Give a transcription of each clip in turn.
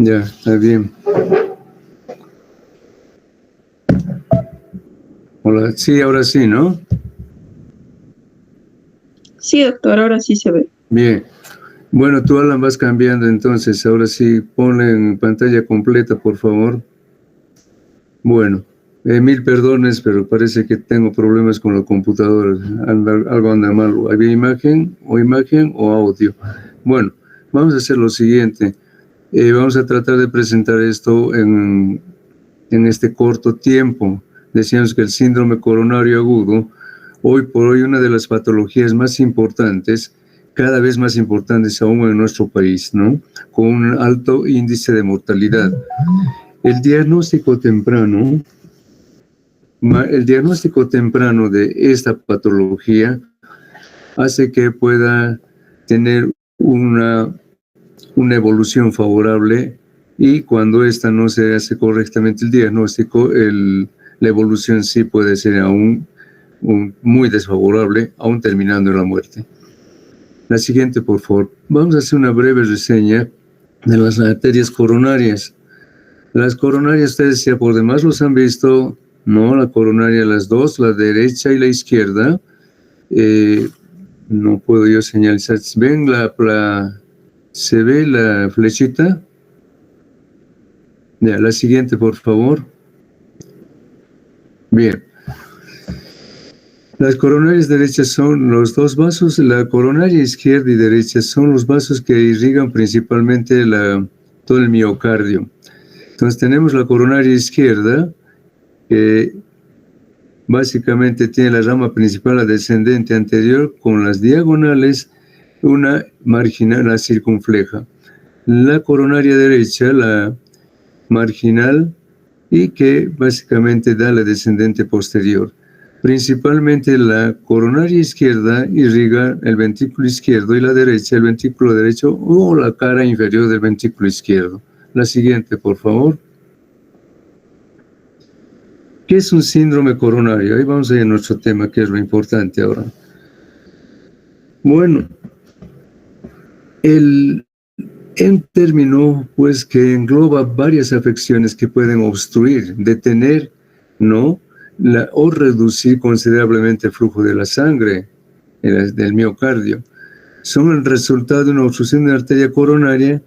Ya, está bien. Hola, sí, ahora sí, ¿no? Sí, doctor, ahora sí se ve. Bien. Bueno, tú, Alan, vas cambiando entonces. Ahora sí, ponle en pantalla completa, por favor. Bueno, mil perdones, pero parece que tengo problemas con la computadora. Algo anda mal. ¿Había imagen o audio? Bueno, vamos a hacer lo siguiente. Vamos a tratar de presentar esto en este corto tiempo. Decíamos que el síndrome coronario agudo, hoy por hoy, una de las patologías más importantes, cada vez más importantes aún en nuestro país, ¿no? Con un alto índice de mortalidad. El diagnóstico temprano de esta patología hace que pueda tener una evolución favorable, y cuando esta no se hace correctamente el diagnóstico, la evolución sí puede ser aún muy desfavorable, aún terminando en la muerte. La siguiente, por favor. Vamos a hacer una breve reseña de las arterias coronarias. Las coronarias, ustedes ya por demás los han visto, ¿no? La coronaria, las dos, la derecha y la izquierda. No puedo yo señalizar. ¿Ven se ve la flechita? Ya, la siguiente, por favor. Bien. Las coronarias derechas son los dos vasos. La coronaria izquierda y derecha son los vasos que irrigan principalmente todo el miocardio. Entonces tenemos la coronaria izquierda, que básicamente tiene la rama principal, la descendente anterior, con las diagonales, una marginal, la circunfleja. La coronaria derecha, la marginal, y que básicamente da la descendente posterior. Principalmente la coronaria izquierda irriga el ventrículo izquierdo y la derecha el ventrículo derecho o la cara inferior del ventrículo izquierdo. La siguiente, por favor. ¿Qué es un síndrome coronario? Ahí vamos a ir a nuestro tema, que es lo importante ahora. Bueno, en término, pues, que engloba varias afecciones que pueden obstruir, detener, ¿no?, o reducir considerablemente el flujo de la sangre, del miocardio. Son el resultado de una obstrucción de la arteria coronaria.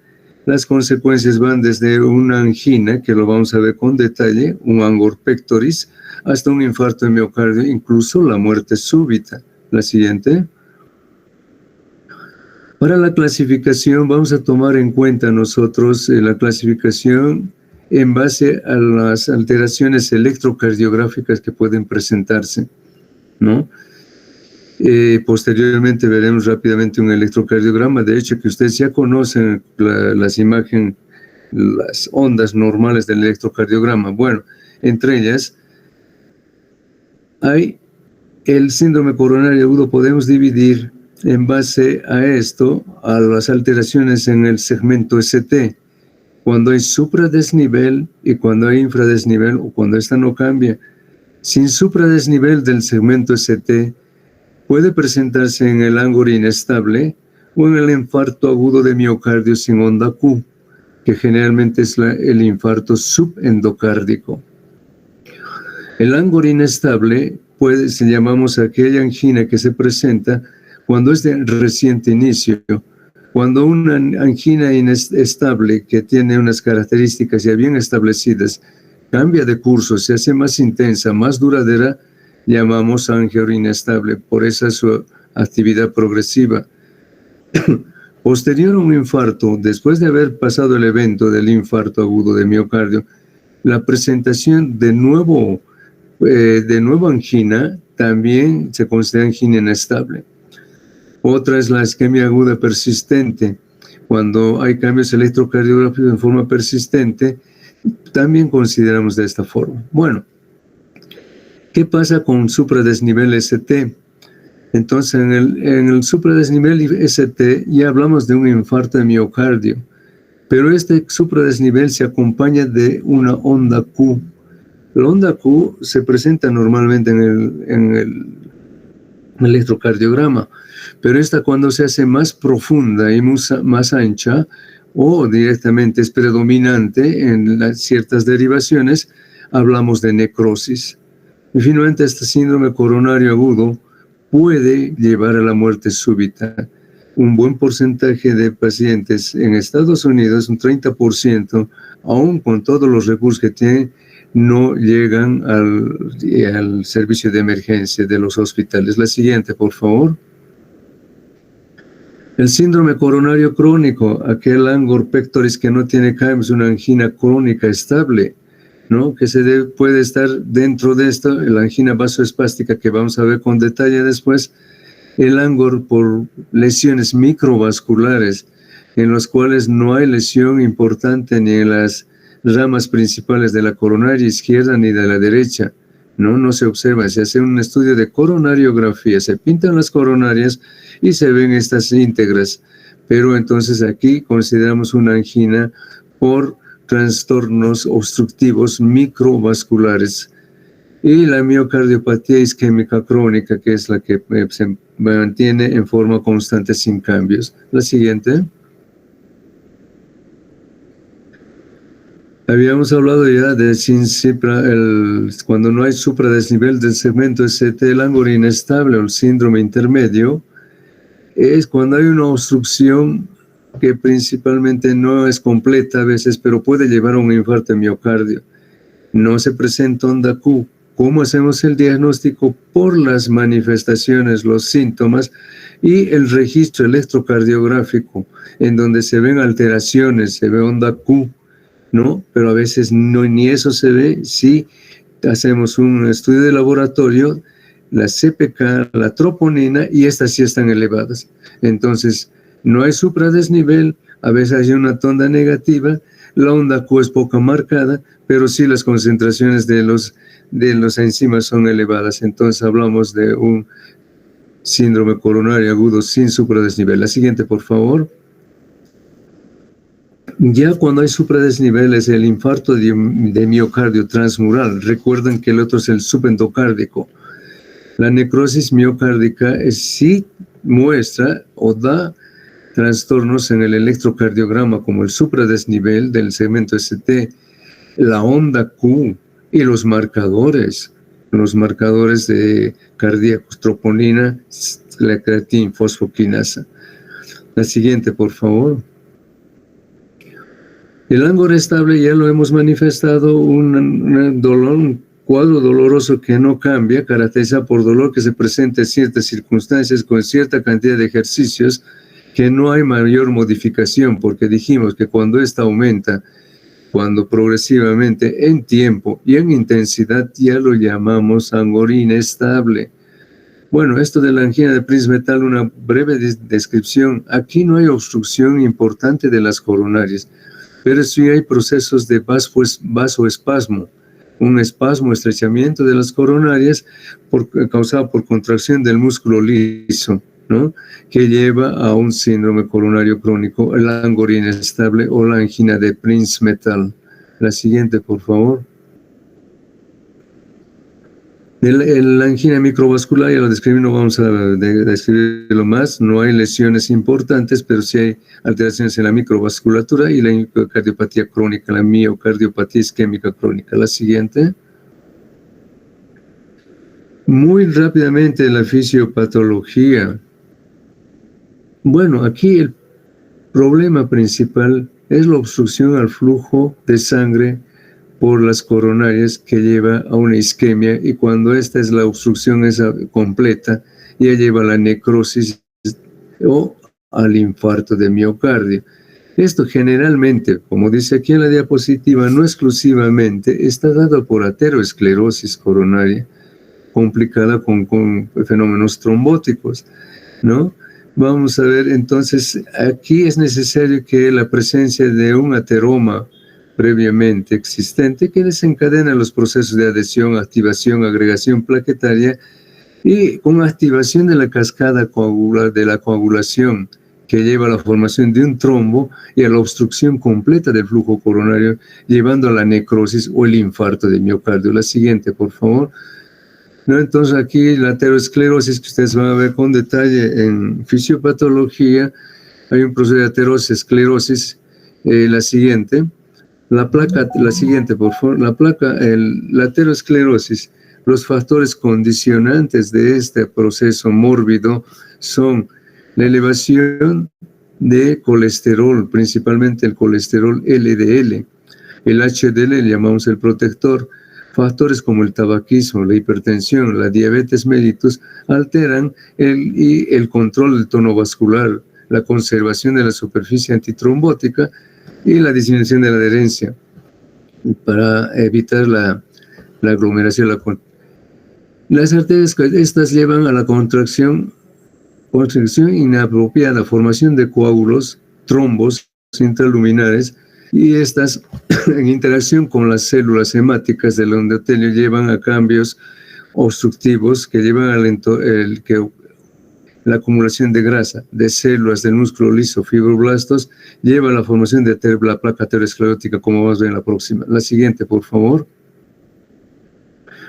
Las consecuencias van desde una angina, que lo vamos a ver con detalle, un angor pectoris, hasta un infarto de miocardio, incluso la muerte súbita. La siguiente. Para la clasificación vamos a tomar en cuenta nosotros la clasificación en base a las alteraciones electrocardiográficas que pueden presentarse, ¿no? Posteriormente veremos rápidamente un electrocardiograma. De hecho, que ustedes ya conocen las imágenes, las ondas normales del electrocardiograma. Bueno, entre ellas hay el síndrome coronario agudo. Podemos dividir en base a esto a las alteraciones en el segmento ST, cuando hay supradesnivel y cuando hay infradesnivel, o cuando esta no cambia. Sin supradesnivel del segmento ST, puede presentarse en el angor inestable o en el infarto agudo de miocardio sin onda Q, que generalmente es el infarto subendocárdico. El angor inestable llamamos aquella angina que se presenta cuando es de reciente inicio. Cuando una angina inestable, que tiene unas características ya bien establecidas, cambia de curso, se hace más intensa, más duradera, llamamos angio inestable, por esa su actividad progresiva. Posterior a un infarto, después de haber pasado el evento del infarto agudo de miocardio, la presentación de nuevo angina también se considera angina inestable. Otra es la isquemia aguda persistente. Cuando hay cambios electrocardiográficos en forma persistente, también consideramos de esta forma. Bueno, ¿qué pasa con supradesnivel ST? Entonces, en el supradesnivel ST ya hablamos de un infarto de miocardio, pero este supradesnivel se acompaña de una onda Q. La onda Q se presenta normalmente en el electrocardiograma, pero esta, cuando se hace más profunda y más ancha, o directamente es predominante en ciertas derivaciones, hablamos de necrosis. Y finalmente, este síndrome coronario agudo puede llevar a la muerte súbita. Un buen porcentaje de pacientes en Estados Unidos, un 30%, aún con todos los recursos que tienen, no llegan al servicio de emergencia de los hospitales. La siguiente, por favor. El síndrome coronario crónico, aquel angor pectoris que no tiene cambios, una angina crónica estable, ¿no? Que puede estar dentro de esto, la angina vasoespástica que vamos a ver con detalle después, el angor por lesiones microvasculares, en los cuales no hay lesión importante ni en las ramas principales de la coronaria izquierda ni de la derecha, no se observa, se hace un estudio de coronariografía, se pintan las coronarias y se ven estas íntegras, pero entonces aquí consideramos una angina por trastornos obstructivos microvasculares. Y la miocardiopatía isquémica crónica, que es la que se mantiene en forma constante sin cambios. La siguiente. Habíamos hablado ya de cuando no hay supradesnivel del segmento ST, el angor inestable o el síndrome intermedio, es cuando hay una obstrucción que principalmente no es completa a veces, pero puede llevar a un infarto de miocardio. No se presenta onda Q. ¿Cómo hacemos el diagnóstico? Por las manifestaciones, los síntomas y el registro electrocardiográfico, en donde se ven alteraciones, se ve onda Q, ¿no? Pero a veces ni eso se ve. Si hacemos un estudio de laboratorio, la CPK, la troponina, y estas sí están elevadas. Entonces, no hay supradesnivel, a veces hay una tonda negativa, la onda Q es poco marcada, pero sí las concentraciones de los enzimas son elevadas. Entonces hablamos de un síndrome coronario agudo sin supradesnivel. La siguiente, por favor. Ya cuando hay supradesnivel es el infarto de miocardio transmural. Recuerden que el otro es el subendocárdico. La necrosis miocárdica sí muestra o da trastornos en el electrocardiograma como el supradesnivel del segmento ST, la onda Q y los marcadores de cardíacos, troponina, la creatina, fosfoquinasa. La siguiente, por favor. El angor estable ya lo hemos manifestado, un cuadro doloroso que no cambia, caracterizado por dolor que se presenta en ciertas circunstancias con cierta cantidad de ejercicios, que no hay mayor modificación, porque dijimos que cuando esta aumenta, cuando progresivamente en tiempo y en intensidad, ya lo llamamos angor inestable. Bueno, esto de la angina de Prince-Metal, una breve descripción. Aquí no hay obstrucción importante de las coronarias, pero sí hay procesos de vasoespasmo, un espasmo, estrechamiento de las coronarias causado por contracción del músculo liso, ¿no? Que lleva a un síndrome coronario crónico, el angor inestable o la angina de Prince-Metal. La siguiente, por favor. La angina microvascular, ya lo describí, no vamos a describirlo más. No hay lesiones importantes, pero sí hay alteraciones en la microvasculatura y la miocardiopatía crónica, la miocardiopatía isquémica crónica. La siguiente. Muy rápidamente, la fisiopatología. Bueno, aquí el problema principal es la obstrucción al flujo de sangre por las coronarias que lleva a una isquemia, y cuando esta es la obstrucción completa, ya lleva a la necrosis o al infarto de miocardio. Esto generalmente, como dice aquí en la diapositiva, no exclusivamente, está dado por ateroesclerosis coronaria, complicada con fenómenos trombóticos, ¿no? Vamos a ver, entonces, aquí es necesario que la presencia de un ateroma previamente existente que desencadena los procesos de adhesión, activación, agregación plaquetaria y con activación de la cascada de la coagulación que lleva a la formación de un trombo y a la obstrucción completa del flujo coronario, llevando a la necrosis o el infarto de miocardio. La siguiente, por favor. ¿No? Entonces aquí la aterosclerosis, que ustedes van a ver con detalle en fisiopatología, hay un proceso de aterosclerosis La siguiente, por favor. La aterosclerosis. Los factores condicionantes de este proceso mórbido son la elevación de colesterol, principalmente el colesterol LDL. El HDL le llamamos el protector. Factores como el tabaquismo, la hipertensión, la diabetes mellitus alteran el control del tono vascular, la conservación de la superficie antitrombótica y la disminución de la adherencia para evitar la aglomeración. Las arterias, estas llevan a la contracción inapropiada, formación de coágulos, trombos intraluminares, y estas en interacción con las células hemáticas del endotelio llevan a cambios obstructivos que llevan a la acumulación de grasa de células del músculo liso, fibroblastos, lleva a la formación de la placa aterosclerótica, como vamos a ver en la próxima. La siguiente, por favor.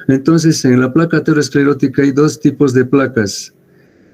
Entonces, en la placa aterosclerótica hay dos tipos de placas.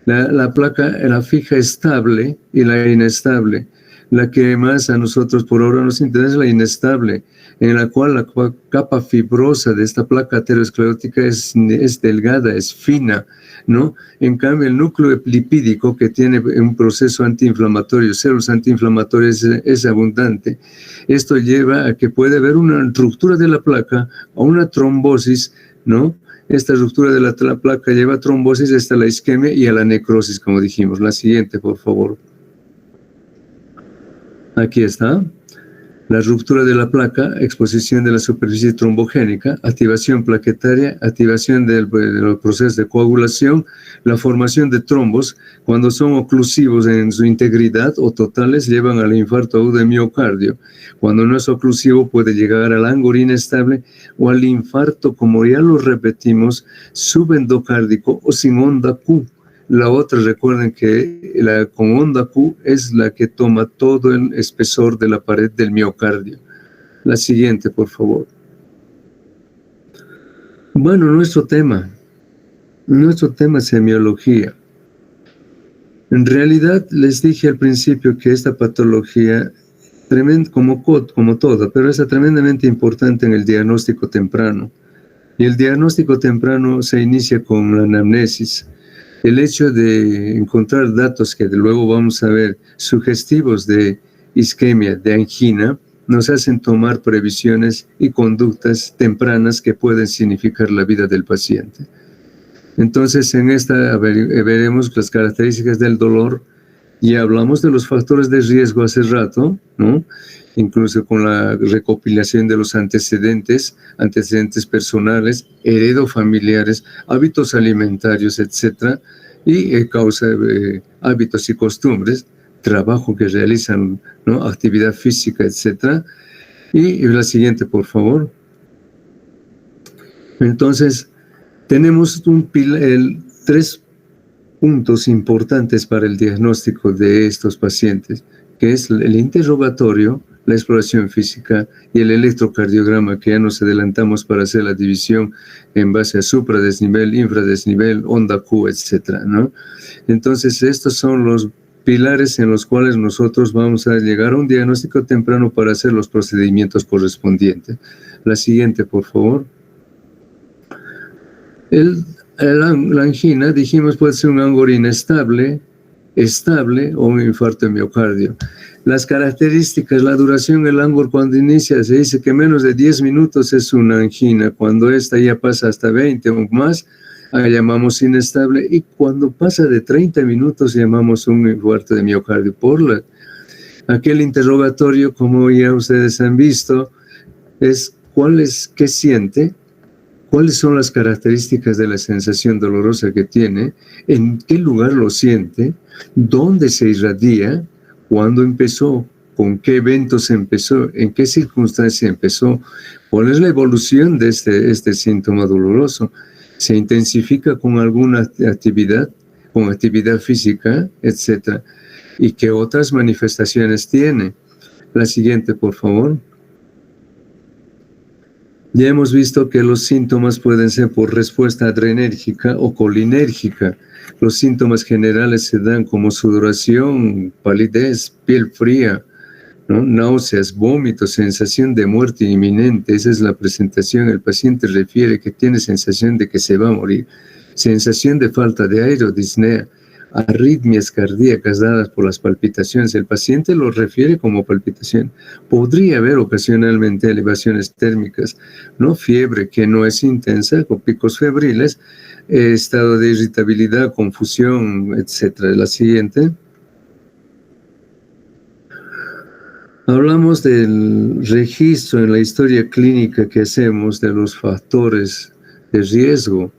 La fija estable y la inestable. La que más a nosotros por ahora nos interesa es la inestable, en la cual la capa fibrosa de esta placa aterosclerótica es delgada, es fina, ¿no? En cambio, el núcleo lipídico, que tiene un proceso antiinflamatorio, células antiinflamatorias, es abundante. Esto lleva a que puede haber una ruptura de la placa o una trombosis, ¿no? Esta ruptura de la placa lleva a trombosis hasta la isquemia y a la necrosis, como dijimos. La siguiente, por favor. Aquí está. La ruptura de la placa, exposición de la superficie trombogénica, activación plaquetaria, activación de los procesos de coagulación, la formación de trombos, cuando son oclusivos en su integridad o totales, llevan al infarto agudo de miocardio. Cuando no es oclusivo, puede llegar a la angorina estable o al infarto, como ya lo repetimos, subendocárdico o sin onda Q. La otra, recuerden que la con onda Q es la que toma todo el espesor de la pared del miocardio. La siguiente, por favor. Bueno, nuestro tema es semiología. En realidad, les dije al principio que esta patología, como toda, pero es tremendamente importante en el diagnóstico temprano. Y el diagnóstico temprano se inicia con la anamnesis. El hecho de encontrar datos que luego vamos a ver sugestivos de isquemia, de angina, nos hacen tomar previsiones y conductas tempranas que pueden significar la vida del paciente. Entonces, en esta veremos las características del dolor. Y hablamos de los factores de riesgo hace rato, ¿no? Incluso con la recopilación de los antecedentes personales, heredofamiliares, hábitos alimentarios, etc. Y hábitos y costumbres, trabajo que realizan, ¿no? Actividad física, etc. Y la siguiente, por favor. Entonces, tenemos tres puntos importantes para el diagnóstico de estos pacientes, que es el interrogatorio, la exploración física y el electrocardiograma, que ya nos adelantamos para hacer la división en base a supradesnivel, infradesnivel, onda Q, etc., ¿no? Entonces, estos son los pilares en los cuales nosotros vamos a llegar a un diagnóstico temprano para hacer los procedimientos correspondientes. La siguiente, por favor. La angina, dijimos, puede ser una angorina estable o un infarto de miocardio. Las características, la duración del angor cuando inicia, se dice que menos de 10 minutos es una angina. Cuando esta ya pasa hasta 20 o más, llamamos inestable. Y cuando pasa de 30 minutos, llamamos un infarto de miocardio. Por aquel interrogatorio, como ya ustedes han visto, es ¿qué siente? ¿Cuáles son las características de la sensación dolorosa que tiene? ¿En qué lugar lo siente? ¿Dónde se irradia? ¿Cuándo empezó? ¿Con qué eventos empezó? ¿En qué circunstancia empezó? ¿Cuál es la evolución de este síntoma doloroso? ¿Se intensifica con alguna actividad? ¿Con actividad física? Etcétera. ¿Y qué otras manifestaciones tiene? La siguiente, por favor. Ya hemos visto que los síntomas pueden ser por respuesta adrenérgica o colinérgica. Los síntomas generales se dan como sudoración, palidez, piel fría, ¿no? Náuseas, vómitos, sensación de muerte inminente. Esa es la presentación. El paciente refiere que tiene sensación de que se va a morir. Sensación de falta de aire o disnea. Arritmias cardíacas dadas por las palpitaciones. El paciente lo refiere como palpitación. Podría haber ocasionalmente elevaciones térmicas, ¿no? Fiebre que no es intensa, con picos febriles, estado de irritabilidad, confusión, etc. La siguiente. Hablamos del registro en la historia clínica que hacemos de los factores de riesgo.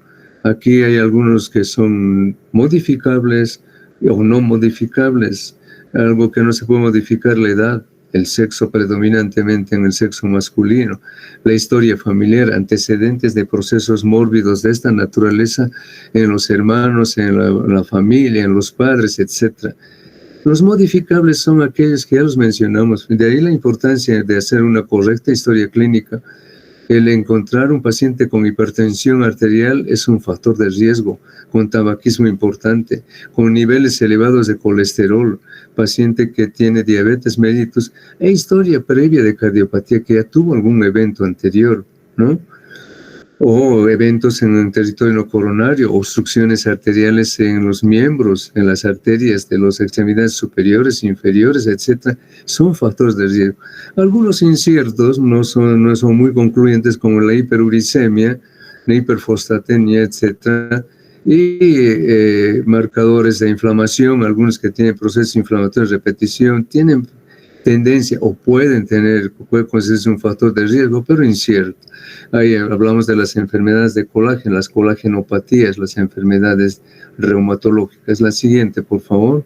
Aquí hay algunos que son modificables o no modificables. Algo que no se puede modificar: la edad, el sexo predominantemente en el sexo masculino, la historia familiar, antecedentes de procesos mórbidos de esta naturaleza en los hermanos, en la familia, en los padres, etc. Los modificables son aquellos que ya los mencionamos. De ahí la importancia de hacer una correcta historia clínica. El encontrar un paciente con hipertensión arterial es un factor de riesgo, con tabaquismo importante, con niveles elevados de colesterol, paciente que tiene diabetes mellitus e historia previa de cardiopatía, que ya tuvo algún evento anterior, ¿no? O eventos en el territorio no coronario, obstrucciones arteriales en los miembros, en las arterias de las extremidades superiores, inferiores, etc. Son factores de riesgo. Algunos inciertos no son muy concluyentes, como la hiperuricemia, la hiperfosfatemia, etc. Y marcadores de inflamación, algunos que tienen procesos inflamatorios de repetición, tienen tendencia o puede considerarse un factor de riesgo, pero incierto. Ahí hablamos de las enfermedades de colágeno, las colagenopatías, las enfermedades reumatológicas. La siguiente, por favor.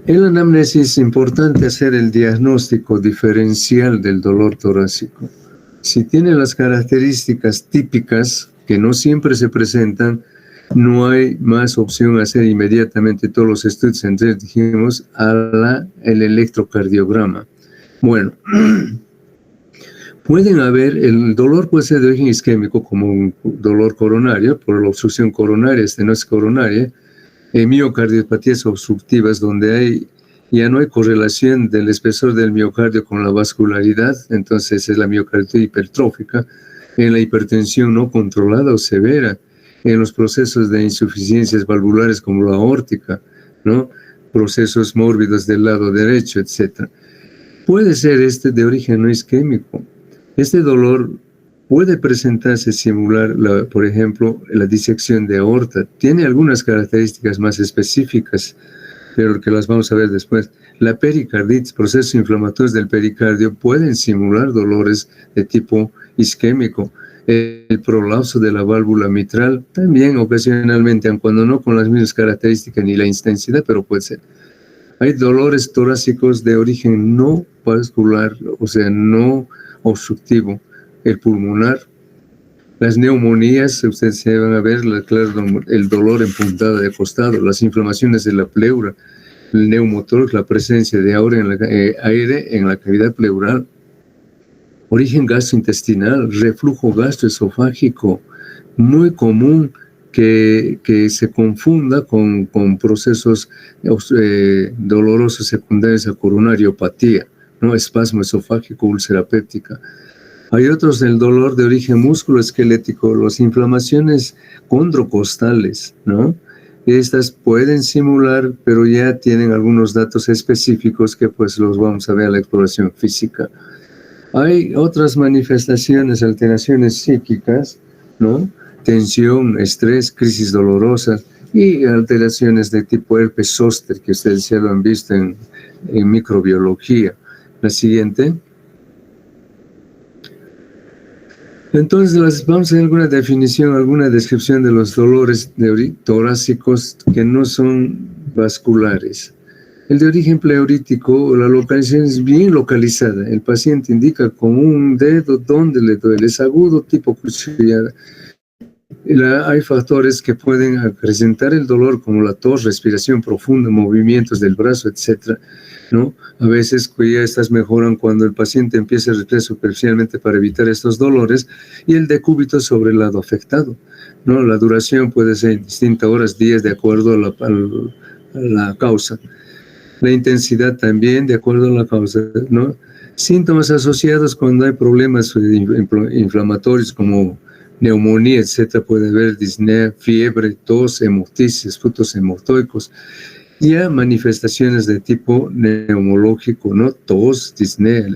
En la anamnesis es importante hacer el diagnóstico diferencial del dolor torácico. Si tiene las características típicas que no siempre se presentan, no hay más opción a hacer inmediatamente todos los estudios, entre dijimos, el electrocardiograma. Bueno, el dolor puede ser de origen isquémico, como un dolor coronario, por la obstrucción coronaria, estenosis coronaria, miocardiopatías obstructivas, donde ya no hay correlación del espesor del miocardio con la vascularidad, entonces es la miocarditis hipertrófica, en la hipertensión no controlada o severa, en los procesos de insuficiencias valvulares como la aórtica, ¿no? Procesos mórbidos del lado derecho, etc. Puede ser de origen no isquémico. Este dolor puede presentarse similar, por ejemplo, la disección de aorta. Tiene algunas características más específicas, pero que las vamos a ver después. La pericarditis, procesos inflamatorios del pericardio, pueden simular dolores de tipo isquémico. El prolapso de la válvula mitral también ocasionalmente, aun cuando no con las mismas características ni la intensidad, pero puede ser. Hay dolores torácicos de origen no vascular, o sea, no obstructivo. El pulmonar, las neumonías, ustedes se van a ver, claro, el dolor en puntada de costado, las inflamaciones de la pleura, el neumotórax, la presencia de aire en la cavidad pleural. Origen gastrointestinal, reflujo gastroesofágico, muy común que se confunda con procesos dolorosos secundarios a coronariopatía, ¿no? Espasmo esofágico, úlcera péptica. Hay otros del dolor de origen musculoesquelético, las inflamaciones condrocostales, ¿no? Estas pueden simular, pero ya tienen algunos datos específicos que pues los vamos a ver en la exploración física. Hay otras manifestaciones, alteraciones psíquicas, ¿no? Tensión, estrés, crisis dolorosas y alteraciones de tipo herpes zóster, que ustedes ya lo han visto en microbiología. La siguiente. Entonces, vamos a ver alguna definición, alguna descripción de los dolores torácicos que no son vasculares. El de origen pleurítico, la localización es bien localizada. El paciente indica con un dedo dónde le duele. Es agudo, tipo cuchillada. Hay factores que pueden acrecentar el dolor, como la tos, respiración profunda, movimientos del brazo, etc., ¿no? A veces ya estas mejoran cuando el paciente empieza a respirar superficialmente para evitar estos dolores, y el decúbito sobre el lado afectado, ¿no? La duración puede ser en distintas horas, días, de acuerdo a la causa. La intensidad también, de acuerdo a la causa, ¿no? Síntomas asociados cuando hay problemas inflamatorios como neumonía, etcétera, puede haber disnea, fiebre, tos, hemoptisis, frutos hematoicos. Ya manifestaciones de tipo neumológico, ¿no? Tos, disnea.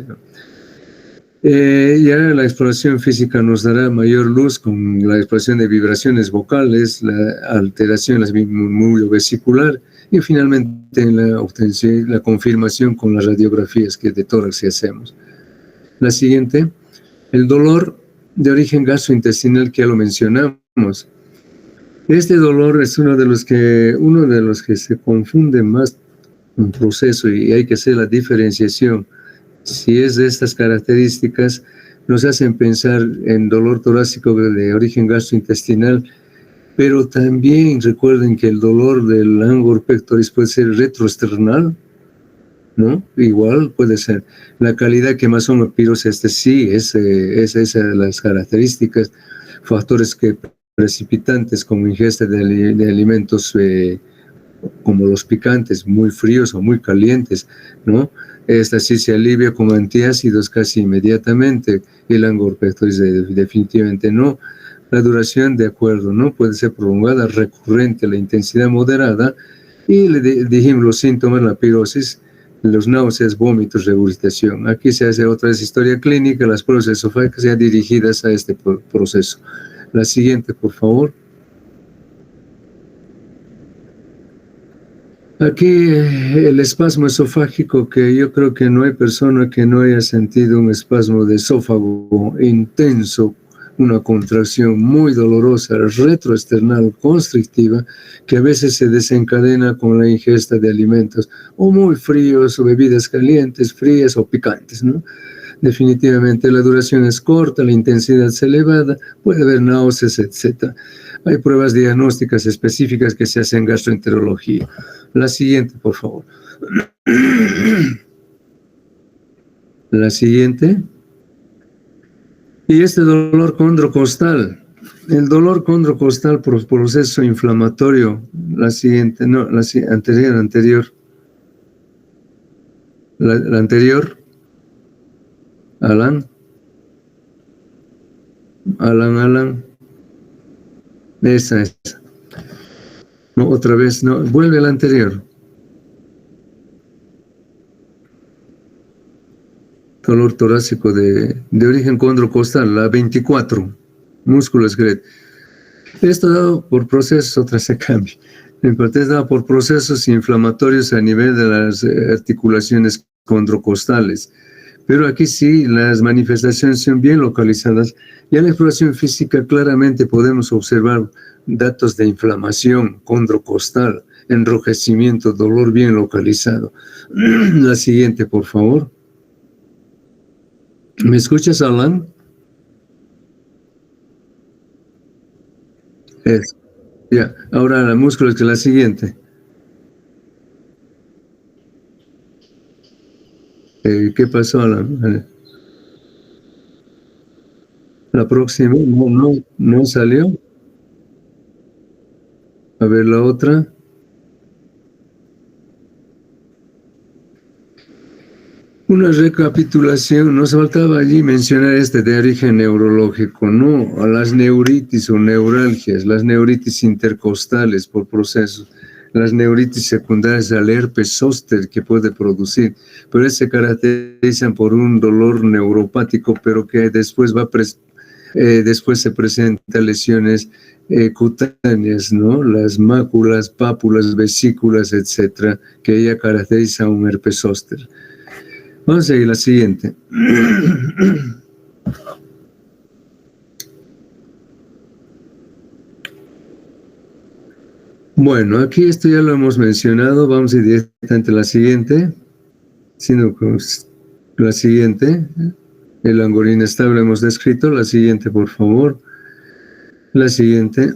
Ya la exploración física nos dará mayor luz con la exploración de vibraciones vocales, la alteración del murmullo vesicular y finalmente la confirmación con las radiografías que de tórax hacemos. La siguiente, el dolor de origen gastrointestinal que ya lo mencionamos. Este dolor es uno de los que se confunde más en proceso y hay que hacer la diferenciación. Si es de estas características, nos hacen pensar en dolor torácico de origen gastrointestinal, pero también recuerden que el dolor del angor pectoris puede ser retroesternal, ¿no? Igual puede ser. La calidad que más son piros, sí, es esa de las características, factores que precipitantes como ingesta de alimentos como los picantes, muy fríos o muy calientes, ¿no? Esta sí se alivia con antiácidos casi inmediatamente, el angor pectoris definitivamente no. La duración, de acuerdo, ¿no? Puede ser prolongada, recurrente, la intensidad moderada, y le dijimos los síntomas, la pirosis, los náuseas, vómitos, regurgitación. Aquí se hace otra vez historia clínica, las pruebas esofágicas ya dirigidas a este proceso. La siguiente, por favor. Aquí el espasmo esofágico, que yo creo que no hay persona que no haya sentido un espasmo de esófago intenso, una contracción muy dolorosa, retroesternal, constrictiva, que a veces se desencadena con la ingesta de alimentos o muy fríos o bebidas calientes, frías o picantes, ¿no? Definitivamente la duración es corta, la intensidad es elevada, puede haber náuseas, etc. Hay pruebas diagnósticas específicas que se hacen en gastroenterología. La siguiente, por favor. La siguiente. Y este dolor condrocostal. El dolor condrocostal por proceso inflamatorio. La siguiente, no, la anterior. La anterior. Alan. Esa. No, otra vez, no, vuelve a la anterior. Dolor torácico de origen condrocostal, la 24, músculo esqueleto. Esto dado por procesos, otra se cambia. Es dado por procesos inflamatorios a nivel de las articulaciones condrocostales. Pero aquí sí, las manifestaciones son bien localizadas. Y en la exploración física claramente podemos observar datos de inflamación condrocostal, enrojecimiento, dolor bien localizado. La siguiente, por favor. ¿Me escuchas, Alan? Ya, ahora la músculo es que la siguiente. ¿Qué pasó, Alan? La próxima no salió. A ver, la otra. Una recapitulación, nos faltaba allí mencionar de origen neurológico, ¿no? A las neuritis o neuralgias, las neuritis intercostales por procesos, las neuritis secundarias al herpes zóster que puede producir, pero se caracterizan por un dolor neuropático, pero que después después se presentan lesiones cutáneas, ¿no? Las máculas, pápulas, vesículas, etcétera, que ella caracteriza un herpes zóster. Vamos a seguir la siguiente. Bueno, aquí esto ya lo hemos mencionado. Vamos a ir directamente a la siguiente. La siguiente. El angor inestable hemos descrito. La siguiente, por favor. La siguiente.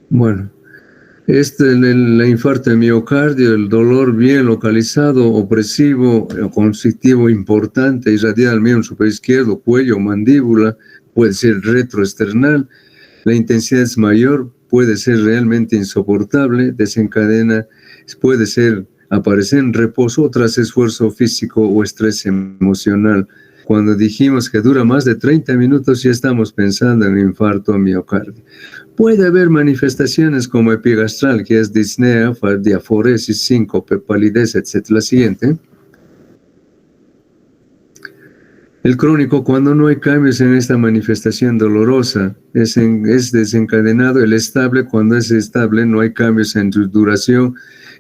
Bueno. La infarto de miocardio, el dolor bien localizado, opresivo, conflictivo importante, irradiado al miembro superior izquierdo, cuello, mandíbula, puede ser retroesternal. La intensidad es mayor, puede ser realmente insoportable, desencadena, puede aparecer en reposo tras esfuerzo físico o estrés emocional. Cuando dijimos que dura más de 30 minutos, ya estamos pensando en infarto miocardio. Puede haber manifestaciones como epigastral, que es disnea, diaforesis, síncope, palidez, etc. La siguiente. El crónico, cuando no hay cambios en esta manifestación dolorosa, es desencadenado. El estable, cuando es estable, no hay cambios en su duración,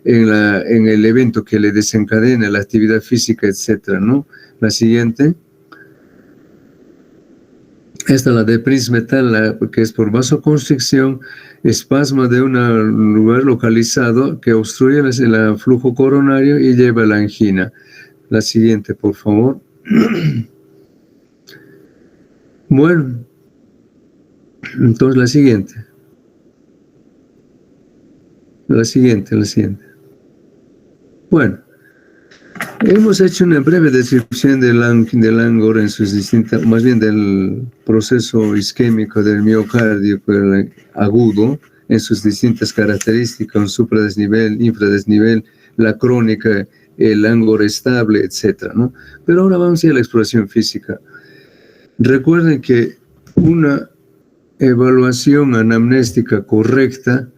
en el evento que le desencadena, la actividad física, etc., ¿no? La siguiente. Esta, la de Prince-Metal, que es por vasoconstricción, espasmo de un lugar localizado que obstruye el flujo coronario y lleva a la angina. La siguiente, por favor. Bueno, entonces la siguiente. Bueno, hemos hecho una breve descripción del Angor en sus distintas, más bien del proceso isquémico del miocardio agudo en sus distintas características, un supradesnivel, infradesnivel, la crónica, el Angor estable, etc., ¿no? Pero ahora vamos a ir a la exploración física. Recuerden que una evaluación anamnéstica correcta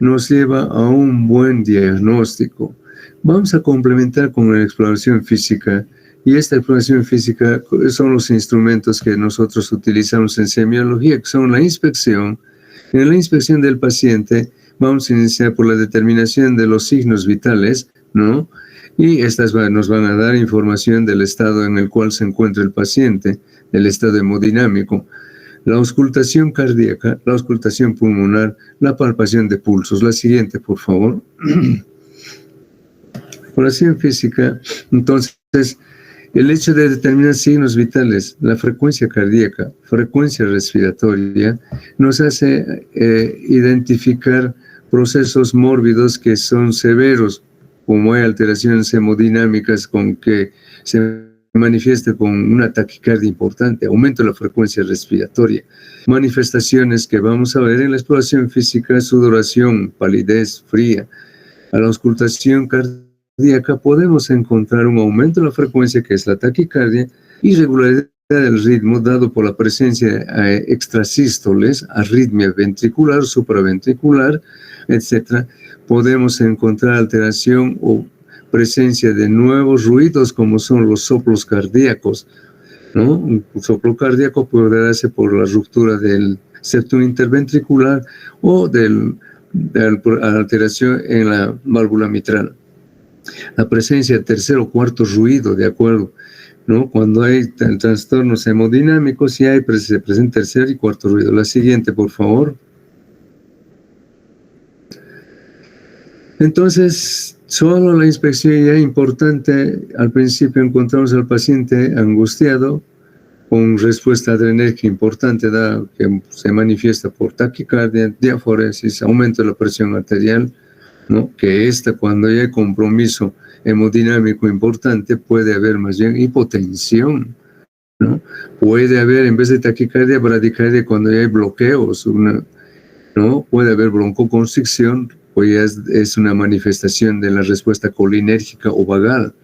nos lleva a un buen diagnóstico. Vamos a complementar con la exploración física, y esta exploración física son los instrumentos que nosotros utilizamos en semiología, que son la inspección. En la inspección del paciente vamos a iniciar por la determinación de los signos vitales, ¿no? Y estas nos van a dar información del estado en el cual se encuentra el paciente, del estado hemodinámico, la auscultación cardíaca, la auscultación pulmonar, la palpación de pulsos. La siguiente, por favor. Exploración física, entonces, el hecho de determinar signos vitales, la frecuencia cardíaca, frecuencia respiratoria, nos hace identificar procesos mórbidos que son severos, como hay alteraciones hemodinámicas con que se manifiesta con una taquicardia importante, aumento de la frecuencia respiratoria, manifestaciones que vamos a ver en la exploración física, sudoración, palidez, fría. A la auscultación cardíaca podemos encontrar un aumento de la frecuencia, que es la taquicardia, irregularidad del ritmo dado por la presencia de extrasístoles, arritmia ventricular, supraventricular, etc. Podemos encontrar alteración o presencia de nuevos ruidos, como son los soplos cardíacos, ¿no? Un soplo cardíaco puede darse por la ruptura del septum interventricular o de alteración en la válvula mitral. La presencia de tercer o cuarto ruido, de acuerdo, ¿no? Cuando hay trastornos hemodinámicos, sí se presenta tercer y cuarto ruido. La siguiente, por favor. Entonces, solo la inspección ya es importante. Al principio encontramos al paciente angustiado, con respuesta adrenérgica importante, que se manifiesta por taquicardia, diaforesis, aumento de la presión arterial, ¿no? Que cuando ya hay compromiso hemodinámico importante, puede haber más bien hipotensión, ¿no? Puede haber, en vez de taquicardia, bradicardia cuando ya hay bloqueos, ¿no? Puede haber broncoconstricción, pues ya es una manifestación de la respuesta colinérgica o vagal.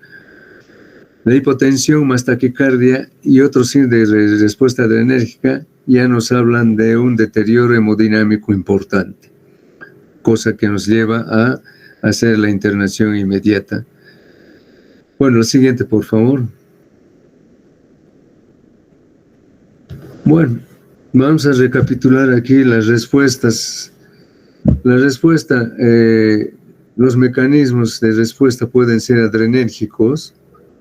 La hipotensión más taquicardia y otros signos de respuesta adrenérgica ya nos hablan de un deterioro hemodinámico importante, cosa que nos lleva a hacer la internación inmediata. Bueno, la siguiente, por favor. Bueno, vamos a recapitular aquí las respuestas. Los mecanismos de respuesta pueden ser adrenérgicos,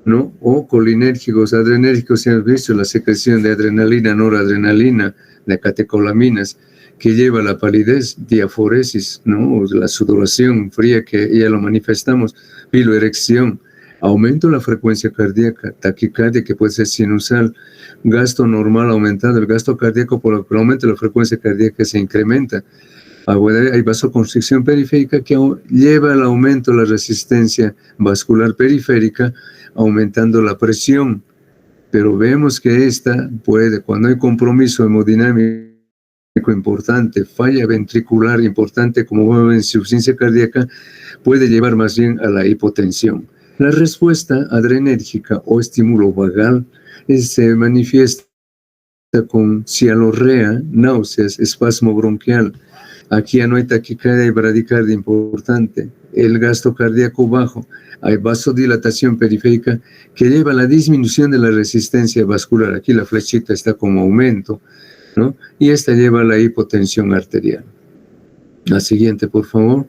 ¿no? O colinérgicos. Adrenérgicos, hemos visto la secreción de adrenalina, noradrenalina, de catecolaminas, que lleva a la palidez, diaforesis, ¿no? O la sudoración fría, que ya lo manifestamos, piloerección, aumento de la frecuencia cardíaca, taquicardia, que puede ser sinusal, gasto normal aumentado, el gasto cardíaco por el aumento de la frecuencia cardíaca se incrementa. Hay vasoconstricción periférica que lleva al aumento de la resistencia vascular periférica, aumentando la presión. Pero vemos que esta puede, cuando hay compromiso hemodinámico importante, falla ventricular importante como insuficiencia cardíaca, puede llevar más bien a la hipotensión. La respuesta adrenérgica o estímulo vagal se manifiesta con cialorrea, náuseas, espasmo bronquial. Aquí ya no hay taquicardia y bradicardia importante. El gasto cardíaco bajo. Hay vasodilatación periférica que lleva a la disminución de la resistencia vascular. Aquí la flechita está como aumento, ¿no? Y esta lleva a la hipotensión arterial. La siguiente, por favor.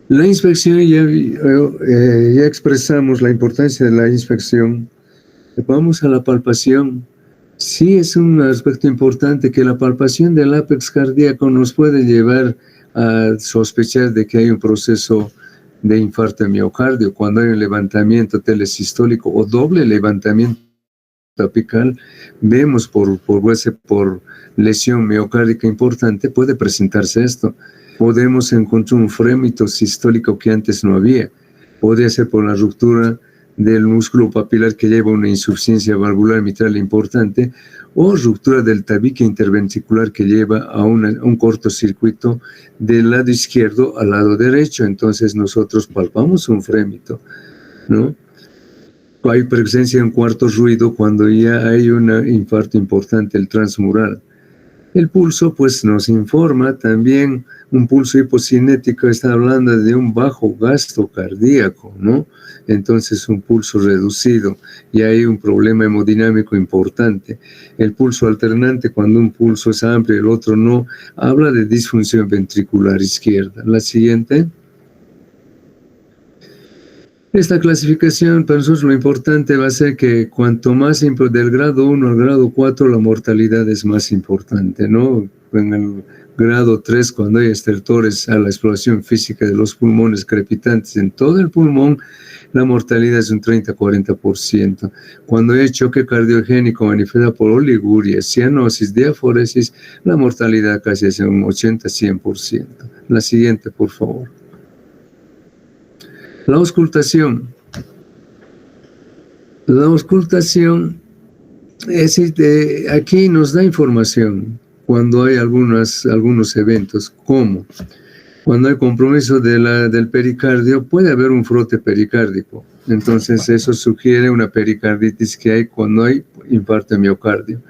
La inspección, ya expresamos la importancia de la inspección. Vamos a la palpación. Sí, es un aspecto importante que la palpación del ápex cardíaco nos puede llevar a sospechar de que hay un proceso de infarto de miocardio. Cuando hay un levantamiento telesistólico o doble levantamiento apical, vemos por lesión miocárdica importante, puede presentarse esto. Podemos encontrar un frémito sistólico que antes no había. Podría ser por la ruptura del músculo papilar que lleva una insuficiencia valvular mitral importante o ruptura del tabique interventricular que lleva a un cortocircuito del lado izquierdo al lado derecho. Entonces nosotros palpamos un frémito, ¿no? Hay presencia de un cuarto ruido cuando ya hay un infarto importante, el transmural. El pulso, pues, nos informa también, un pulso hipocinético está hablando de un bajo gasto cardíaco, ¿no? Entonces, un pulso reducido y hay un problema hemodinámico importante. El pulso alternante, cuando un pulso es amplio y el otro no, habla de disfunción ventricular izquierda. La siguiente. Esta clasificación, para nosotros lo importante va a ser que cuanto más del grado 1 al grado 4, la mortalidad es más importante, ¿no? En el grado 3, cuando hay estertores a la exploración física de los pulmones crepitantes en todo el pulmón, la mortalidad es un 30-40%. Cuando hay choque cardiogénico manifestado por oliguria, cianosis, diaforesis, la mortalidad casi es un 80-100%. La siguiente, por favor. La auscultación. La auscultación aquí nos da información cuando hay algunos eventos, como cuando hay compromiso del pericardio, puede haber un frote pericárdico. Entonces eso sugiere una pericarditis que hay cuando hay infarto de miocardio.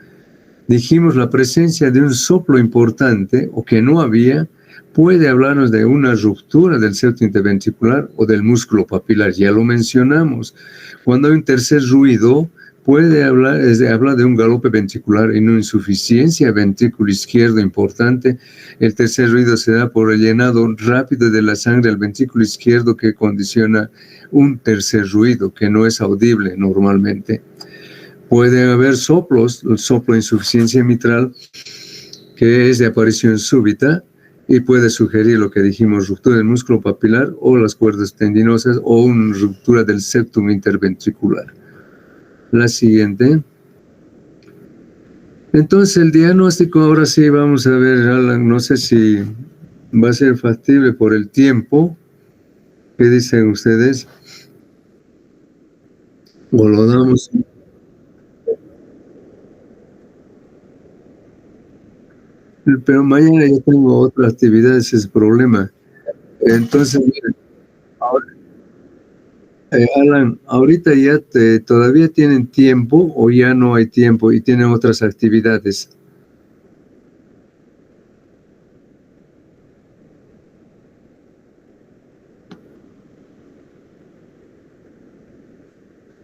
Dijimos la presencia de un soplo importante o que no había, puede hablarnos de una ruptura del septo interventricular o del músculo papilar, ya lo mencionamos. Cuando hay un tercer ruido, puede hablar de un galope ventricular y una insuficiencia ventrículo izquierdo importante. El tercer ruido se da por el llenado rápido de la sangre al ventrículo izquierdo que condiciona un tercer ruido que no es audible normalmente. Puede haber soplos, el soplo de insuficiencia mitral, que es de aparición súbita, y puede sugerir lo que dijimos, ruptura del músculo papilar o las cuerdas tendinosas o una ruptura del septum interventricular. La siguiente. Entonces el diagnóstico, ahora sí vamos a ver, Alan, no sé si va a ser factible por el tiempo. ¿Qué dicen ustedes? ¿O lo damos? Pero mañana yo tengo otras actividades, ese es el problema. Entonces, Alan, ahorita ya todavía tienen tiempo o ya no hay tiempo y tienen otras actividades.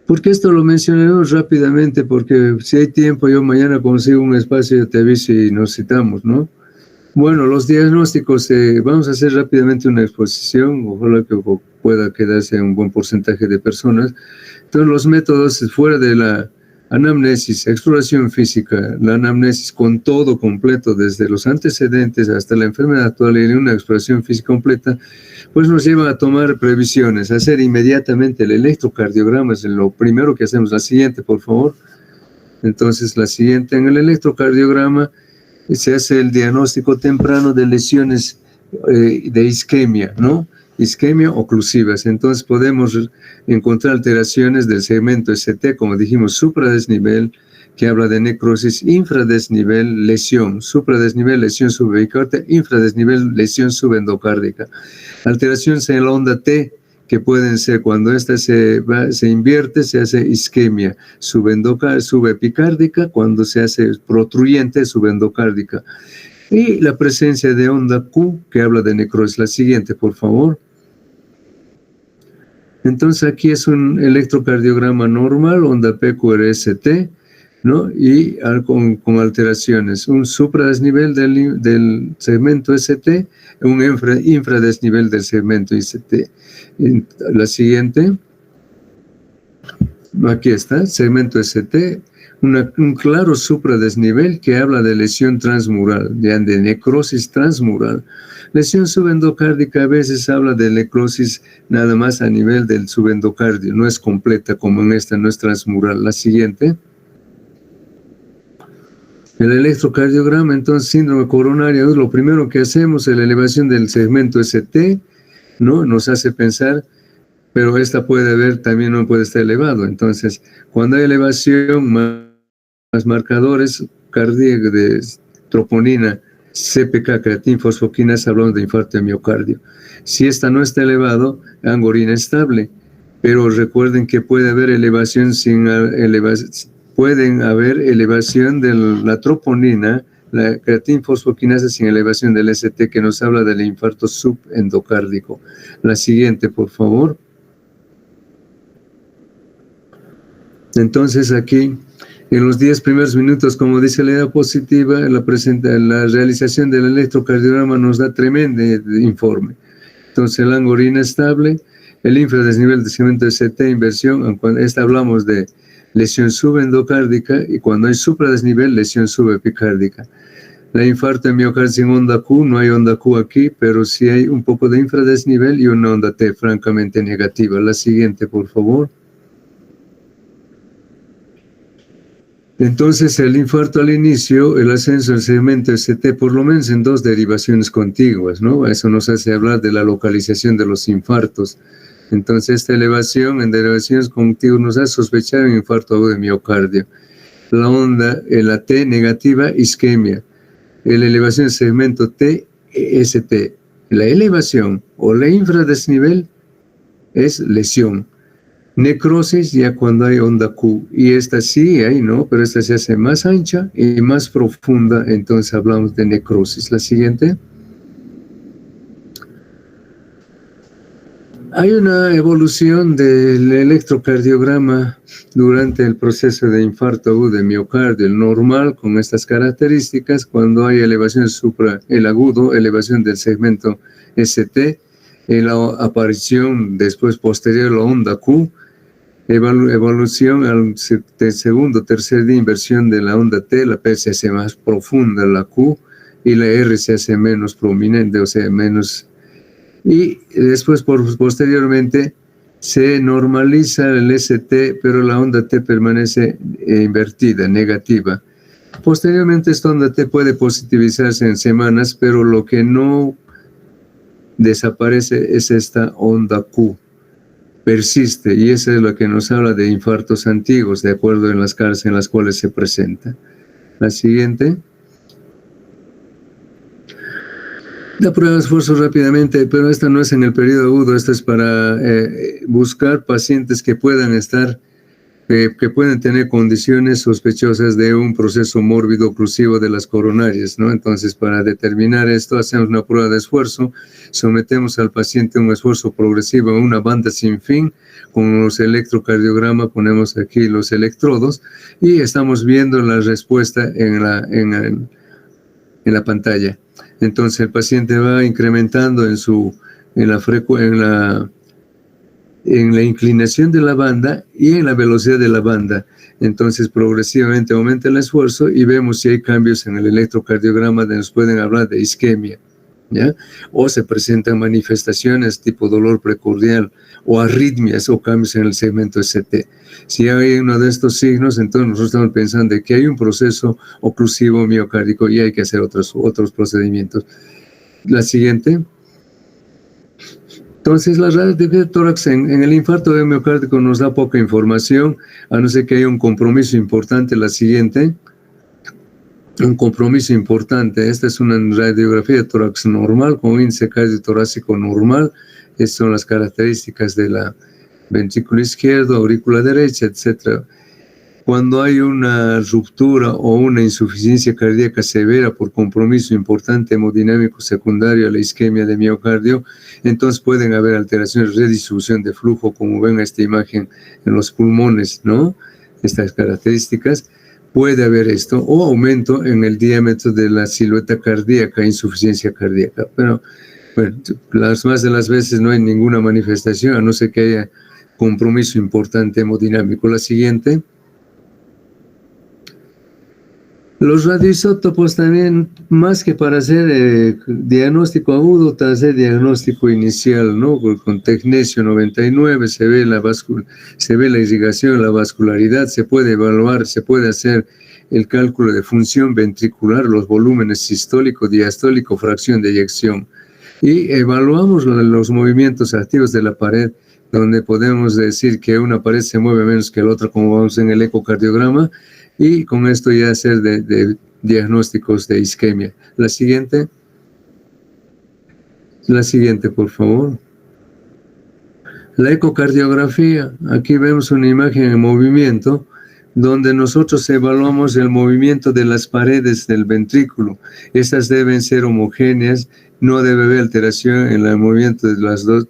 Porque esto lo mencionamos rápidamente, porque si hay tiempo, yo mañana consigo un espacio, yo te aviso y nos citamos, ¿no? Bueno, los diagnósticos, vamos a hacer rápidamente una exposición, ojalá que pueda quedarse un buen porcentaje de personas. Entonces, los métodos fuera de la anamnesis, exploración física, la anamnesis con todo completo, desde los antecedentes hasta la enfermedad actual y una exploración física completa, pues nos lleva a tomar previsiones, a hacer inmediatamente el electrocardiograma, es lo primero que hacemos. La siguiente, por favor. Entonces, la siguiente, en el electrocardiograma se hace el diagnóstico temprano de lesiones de isquemia, ¿no? Isquemia oclusivas. Entonces podemos encontrar alteraciones del segmento ST, como dijimos, supradesnivel, que habla de necrosis, infradesnivel, lesión, supradesnivel, lesión subendocárdica, infradesnivel, lesión subendocárdica. Alteraciones en la onda T, que pueden ser cuando esta se invierte, se hace isquemia subepicárdica, cuando se hace protruyente, subendocárdica. Y la presencia de onda Q, que habla de necrosis. La siguiente, por favor. Entonces aquí es un electrocardiograma normal, onda PQRST, ¿no? Y con alteraciones. Un supradesnivel del segmento ST, un infradesnivel del segmento ST. La siguiente. Aquí está, segmento ST. Un claro supradesnivel que habla de lesión transmural, de necrosis transmural. Lesión subendocárdica a veces habla de necrosis nada más a nivel del subendocardio, no es completa como en esta, no es transmural. La siguiente. El electrocardiograma, entonces, síndrome coronario, lo primero que hacemos es la elevación del segmento ST, ¿no? Nos hace pensar, pero esta puede haber, también no puede estar elevado. Entonces, cuando hay elevación, más marcadores cardíacos de troponina, CPK, creatina, fosfoquinasa, hablamos de infarto de miocardio. Si esta no está elevado, angorina estable. Pero recuerden que puede haber elevación sin elevación. Pueden haber elevación de la troponina, la creatina fosfoquinasa sin elevación del ST, que nos habla del infarto subendocárdico. La siguiente, por favor. Entonces aquí, en los 10 primeros minutos, como dice la idea positiva, la realización del electrocardiograma nos da tremendo informe. Entonces, la angorina estable, el infradesnivel de segmento ST, inversión, cuando hablamos de lesión subendocárdica, y cuando hay supradesnivel, lesión subepicárdica. La infarto de miocardio sin onda Q, no hay onda Q aquí, pero sí hay un poco de infradesnivel y una onda T francamente negativa. La siguiente, por favor. Entonces, el infarto al inicio, el ascenso del segmento ST, por lo menos en 2 derivaciones contiguas, ¿no? Eso nos hace hablar de la localización de los infartos. Entonces, esta elevación en derivaciones contiguas nos hace sospechar un infarto agudo de miocardio. La onda, la T negativa, isquemia. La elevación del segmento T, ST. La elevación o la infradesnivel es lesión. Necrosis ya cuando hay onda Q, y esta sí hay, ¿no? Pero esta se hace más ancha y más profunda, entonces hablamos de necrosis. La siguiente. Hay una evolución del electrocardiograma durante el proceso de infarto agudo de miocardio, el normal con estas características, cuando hay elevación el agudo, elevación del segmento ST, en la aparición después posterior a la onda Q, evolución al segundo, tercer día, inversión de la onda T, la P se hace más profunda, la Q, y la R se hace menos prominente, o sea, menos. Y después, posteriormente, se normaliza el ST, pero la onda T permanece invertida, negativa. Posteriormente, esta onda T puede positivizarse en semanas, pero lo que no desaparece es esta onda Q. Persiste, y eso es lo que nos habla de infartos antiguos, de acuerdo en las caras en las cuales se presenta. La siguiente. La prueba de esfuerzo rápidamente, pero esta no es en el periodo agudo, esta es para buscar pacientes que puedan estar, que pueden tener condiciones sospechosas de un proceso mórbido oclusivo de las coronarias, ¿no? Entonces, para determinar esto, hacemos una prueba de esfuerzo, sometemos al paciente a un esfuerzo progresivo en una banda sin fin, con los electrocardiogramas, ponemos aquí los electrodos, y estamos viendo la respuesta en la pantalla. Entonces el paciente va incrementando en la inclinación de la banda y en la velocidad de la banda. Entonces progresivamente aumenta el esfuerzo y vemos si hay cambios en el electrocardiograma donde nos pueden hablar de isquemia, ¿ya? O se presentan manifestaciones tipo dolor precordial o arritmias o cambios en el segmento ST. Si hay uno de estos signos, entonces nosotros estamos pensando que hay un proceso oclusivo miocárdico y hay que hacer otros procedimientos. La siguiente. Entonces, la radiografía de tórax en el infarto de miocárdico nos da poca información, a no ser que haya un compromiso importante. La siguiente, un compromiso importante. Esta es una radiografía de tórax normal con índice cardiotorácico normal. Estas son las características de la ventrículo izquierdo, aurícula derecha, etc. Cuando hay una ruptura o una insuficiencia cardíaca severa por compromiso importante hemodinámico secundario a la isquemia de miocardio, entonces pueden haber alteraciones de redistribución de flujo, como ven esta imagen en los pulmones, ¿no? Estas características. Puede haber esto, o aumento en el diámetro de la silueta cardíaca, insuficiencia cardíaca. Pero, bueno, las más de las veces no hay ninguna manifestación, a no ser que haya compromiso importante hemodinámico. La siguiente. Los radioisótopos también, más que para hacer diagnóstico agudo, para hacer diagnóstico inicial, ¿no? Con tecnesio 99 se ve la irrigación, la vascularidad, se puede evaluar, se puede hacer el cálculo de función ventricular, los volúmenes sistólico, diastólico, fracción de eyección. Y evaluamos los movimientos activos de la pared, donde podemos decir que una pared se mueve menos que la otra, como vamos en el ecocardiograma, y con esto ya hacer de diagnósticos de isquemia. La siguiente, por favor. La ecocardiografía, aquí vemos una imagen en movimiento, donde nosotros evaluamos el movimiento de las paredes del ventrículo. Estas deben ser homogéneas, no debe haber alteración en el movimiento de las dos.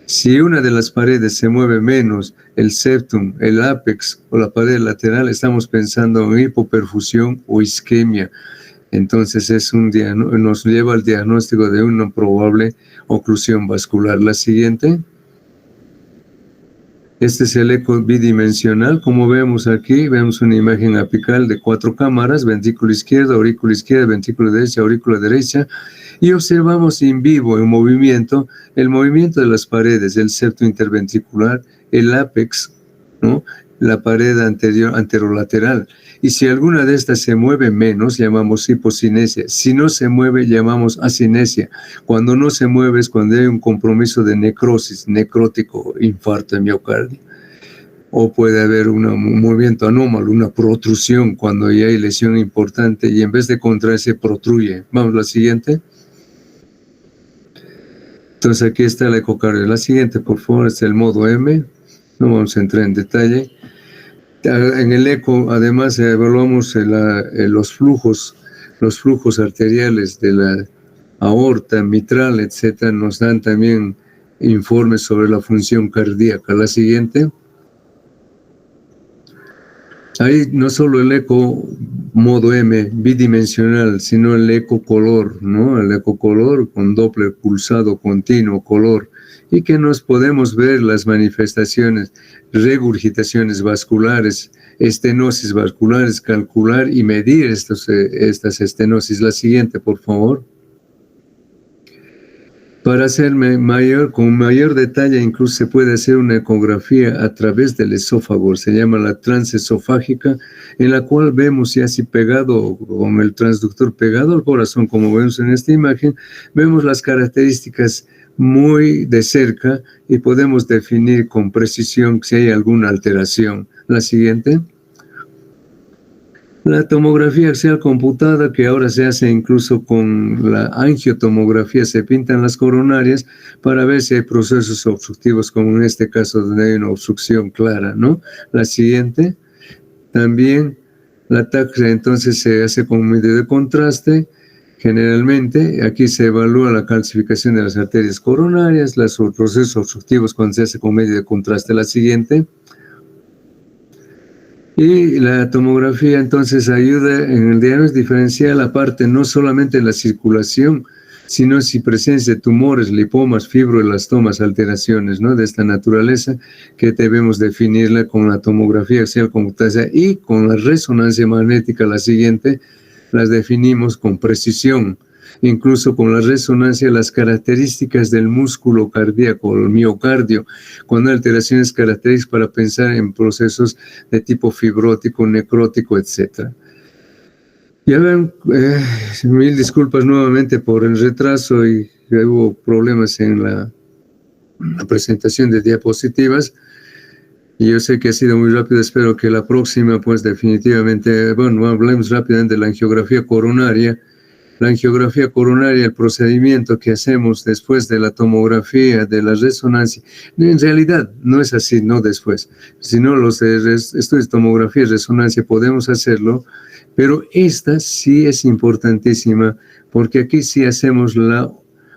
Si una de las paredes se mueve menos, el septum, el ápex o la pared lateral, estamos pensando en hipoperfusión o isquemia. Entonces nos lleva al diagnóstico de una probable oclusión vascular. La siguiente. Este es el eco bidimensional. Como vemos aquí, vemos una imagen apical de 4 cámaras, ventrículo izquierdo, aurícula izquierda, ventrículo derecha, aurícula derecha, y observamos en vivo, en movimiento, el movimiento de las paredes, el septo interventricular, el ápex, ¿no? La pared anterolateral. Y si alguna de estas se mueve menos, llamamos hipocinesia. Si no se mueve, llamamos acinesia. Cuando no se mueve es cuando hay un compromiso de necrosis, necrótico, infarto de miocardio. O puede haber un movimiento anómalo, una protrusión, cuando ya hay lesión importante y en vez de contraerse, protruye. Vamos a la siguiente. Entonces aquí está la ecocardio. La siguiente, por favor, es el modo M. No vamos a entrar en detalle. En el eco, además, evaluamos los flujos arteriales de la aorta, mitral, etcétera. Nos dan también informes sobre la función cardíaca. La siguiente. Ahí no solo el eco modo M, bidimensional, sino el eco color, ¿no? El eco color con Doppler pulsado continuo, color, y que nos podemos ver las manifestaciones, regurgitaciones vasculares, estenosis vasculares, calcular y medir estas estenosis. La siguiente, por favor. Para hacerme con mayor detalle, incluso se puede hacer una ecografía a través del esófago, se llama la transesofágica, en la cual vemos ya así pegado, con el transductor pegado al corazón, como vemos en esta imagen, vemos las características muy de cerca y podemos definir con precisión si hay alguna alteración. La siguiente. La tomografía axial computada, que ahora se hace incluso con la angiotomografía, se pintan las coronarias para ver si hay procesos obstructivos, como en este caso donde hay una obstrucción clara, ¿no? La siguiente, también la TAC entonces se hace con medida de contraste. Generalmente aquí se evalúa la calcificación de las arterias coronarias, los procesos obstructivos cuando se hace con medida de contraste. La siguiente. Y la tomografía entonces ayuda en el diagnóstico diferencial, aparte no solamente en la circulación, sino si presencia de tumores, lipomas, fibroelastomas, alteraciones, ¿no? De esta naturaleza, que debemos definirla con la tomografía axial computada y con la resonancia magnética. La siguiente, las definimos con precisión. Incluso con la resonancia, las características del músculo cardíaco, el miocardio, cuando hay alteraciones características para pensar en procesos de tipo fibrótico, necrótico, etc. Ya ven, mil disculpas nuevamente por el retraso y hubo problemas en la la presentación de diapositivas. Y yo sé que ha sido muy rápido, espero que la próxima, pues definitivamente, bueno, hablemos rápidamente de la angiografía coronaria. La angiografía coronaria, el procedimiento que hacemos después de la tomografía, de la resonancia, en realidad no es así, no después, sino los estudios de tomografía y resonancia podemos hacerlo, pero esta sí es importantísima, porque aquí sí hacemos la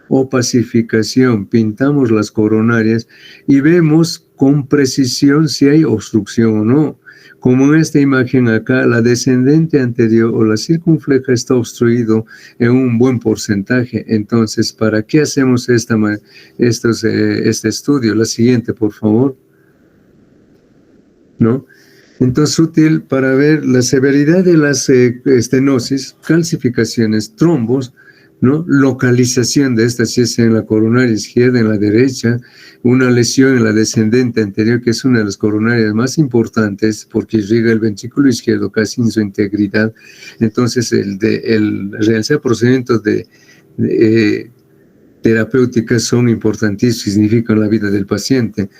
opacificación, pintamos las coronarias y vemos con precisión si hay obstrucción o no. Como en esta imagen acá, la descendente anterior o la circunfleja está obstruido en un buen porcentaje. Entonces, ¿para qué hacemos este estudio? La siguiente, por favor. ¿No? Entonces, útil para ver la severidad de las estenosis, calcificaciones, trombos, ¿no? Localización de esta, si es en la coronaria izquierda, en la derecha, una lesión en la descendente anterior, que es una de las coronarias más importantes porque irriga el ventrículo izquierdo casi en su integridad. Entonces, el realizar procedimientos de terapéuticas son importantísimos, significan la vida del paciente,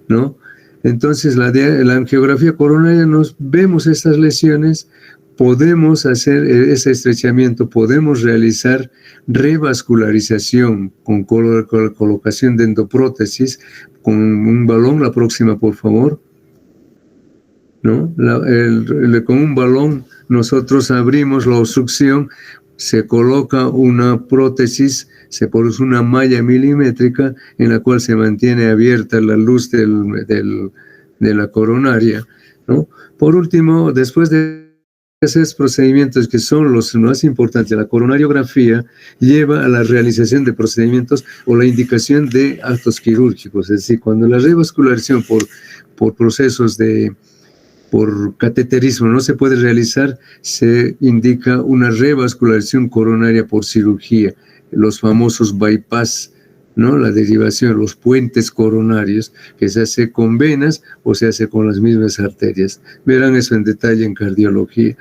¿no? Entonces, la angiografía coronaria, nos vemos estas lesiones, podemos hacer ese estrechamiento, podemos realizar revascularización con colocación de endoprótesis, con un balón, la próxima, por favor. ¿No? Con un balón nosotros abrimos la obstrucción, se coloca una prótesis, se produce una malla milimétrica en la cual se mantiene abierta la luz de la coronaria, ¿no? Por último, después de esos procedimientos que son los más importantes, la coronariografía lleva a la realización de procedimientos o la indicación de actos quirúrgicos, es decir, cuando la revascularización por procesos por cateterismo no se puede realizar, se indica una revascularización coronaria por cirugía, los famosos bypass, ¿no? La derivación, los puentes coronarios, que se hace con venas o se hace con las mismas arterias. Verán eso en detalle en cardiología.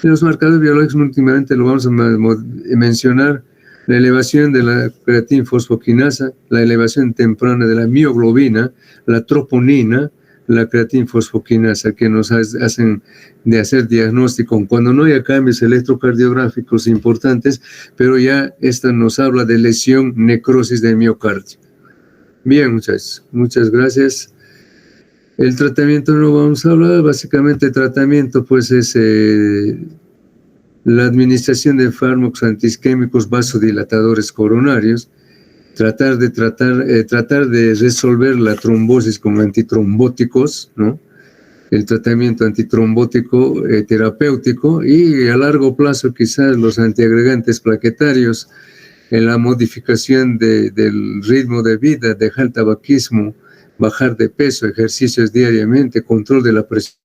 Los marcadores biológicos, últimamente lo vamos a mencionar, la elevación de la creatinfosfoquinasa, la elevación temprana de la mioglobina, la troponina, la creatinfosfoquinasa, que nos hacen de hacer diagnóstico cuando no haya cambios electrocardiográficos importantes, pero ya esta nos habla de lesión, necrosis del miocardio. Bien, muchachos, muchas gracias. El tratamiento no vamos a hablar, básicamente el tratamiento pues es la administración de fármacos antiisquémicos vasodilatadores coronarios, tratar de resolver la trombosis con antitrombóticos, ¿no? El tratamiento antitrombótico terapéutico y a largo plazo quizás los antiagregantes plaquetarios, en la modificación del ritmo de vida, dejar el tabaquismo, bajar de peso, ejercicios diariamente, control de la presión,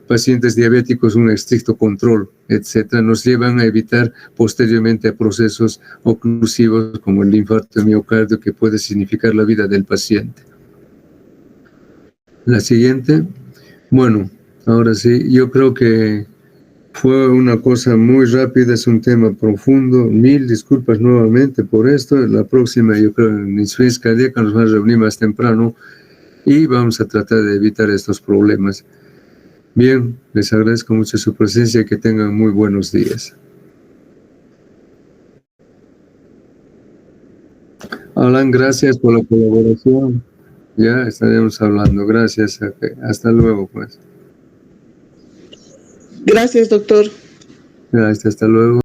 pacientes diabéticos, un estricto control, etcétera, nos llevan a evitar posteriormente a procesos oclusivos como el infarto de miocardio, que puede significar la vida del paciente. La siguiente. Bueno, ahora sí, yo creo que fue una cosa muy rápida, es un tema profundo. Mil disculpas nuevamente por esto. La próxima, yo creo, en insuficiencia cardíaca nos vamos a reunir más temprano y vamos a tratar de evitar estos problemas. Bien, les agradezco mucho su presencia y que tengan muy buenos días. Alan, gracias por la colaboración. Ya estaremos hablando. Gracias. Hasta luego, pues. Gracias, doctor. Gracias, hasta luego.